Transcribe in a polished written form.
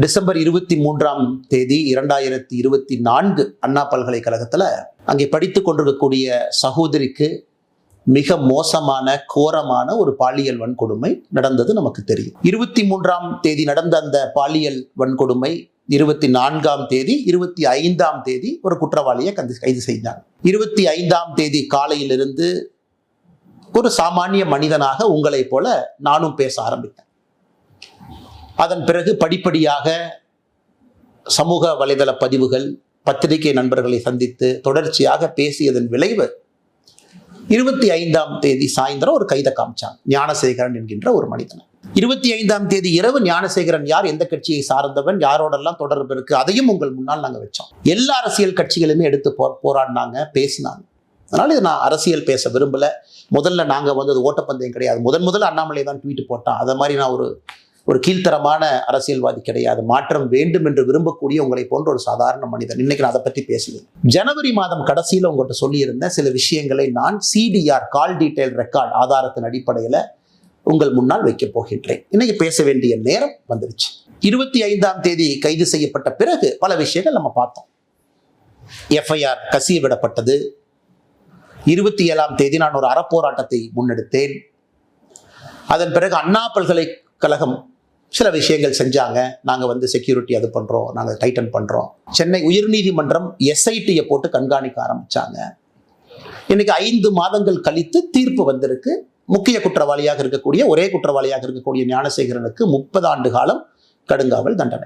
December 23ஆம் தேதி 2024 அண்ணா பல்கலைக்கழகத்தில் அங்கே படித்துக் கொண்டிருக்கக்கூடிய சகோதரிக்கு மிக மோசமான கோரமான ஒரு பாலியல் வன்கொடுமை நடந்தது நமக்கு தெரியும். 23ஆம் தேதி நடந்த அந்த பாலியல் வன்கொடுமை 24ஆம் தேதி 25ஆம் தேதி ஒரு குற்றவாளியை கைது செய்தார். 25ஆம் தேதி காலையிலிருந்து ஒரு சாமானிய மனிதனாக உங்களைப் போல நானும் பேச ஆரம்பித்தேன். அதன் பிறகு படிப்படியாக சமூக வலைதள பதிவுகள், பத்திரிகை நண்பர்களை சந்தித்து தொடர்ச்சியாக பேசியதன் விளைவு 25ஆம் தேதி சாயந்தரம் ஒரு கைதை காமிச்சாங்க. ஞானசேகரன் என்கின்ற ஒரு மனிதன். 25ஆம் தேதி இரவு ஞானசேகரன் யார், எந்த கட்சியை சார்ந்தவன், யாரோடெல்லாம் தொடர்பு இருக்கு, அதையும் உங்கள் முன்னால் நாங்கள் வச்சோம். எல்லா அரசியல் கட்சிகளுமே எடுத்து போராடினாங்க, பேசினாங்க. அதனால இது நான் அரசியல் பேச விரும்பல. முதல்ல நாங்கள் அது ஓட்டப்பந்தயம் கிடையாது. முதல்ல அண்ணாமலை தான் ட்வீட் போட்டான். அதை மாதிரி நான் ஒரு கீழ்த்தரமான அரசியல்வாதி கிடையாது. மாற்றம் வேண்டும் என்று விரும்பக்கூடிய உங்களை போன்ற ஒரு சாதாரண மனிதன். இன்னைக்கு நான் அதை பற்றி பேசுவேன். ஜனவரி மாதம் கடைசியில் உங்கள்கிட்ட சொல்லியிருந்த சில விஷயங்களை நான் சிடிஆர், கால் டீடைல் ரெக்கார்ட் ஆதாரத்தின் அடிப்படையில் உங்கள் முன்னால் வைக்கப் போகின்றேன். இன்னைக்கு பேச வேண்டிய நேரம் வந்துருச்சு. 25ஆம் தேதி கைது செய்யப்பட்ட பிறகு பல விஷயங்கள் நம்ம பார்த்தோம். எஃப்ஐஆர் கசிய விடப்பட்டது. 27ஆம் தேதி நான் ஒரு அறப்போராட்டத்தை முன்னெடுத்தேன். அதன் பிறகு அண்ணா பல்கலைக்கழகம் சில விஷயங்கள் செஞ்சாங்க. நாங்கள் செக்யூரிட்டி அது பண்ணுறோம், நாங்கள் டைட்டன் பண்ணுறோம். சென்னை உயர்நீதிமன்றம் எஸ்ஐடியை போட்டு கண்காணிக்க ஆரம்பித்தாங்க. இன்னைக்கு 5 மாதங்கள் கழித்து தீர்ப்பு வந்திருக்கு. முக்கிய குற்றவாளியாக இருக்கக்கூடிய, ஒரே குற்றவாளியாக இருக்கக்கூடிய ஞானசேகரனுக்கு 30 ஆண்டு காலம் கடுங்காவல் தண்டனை.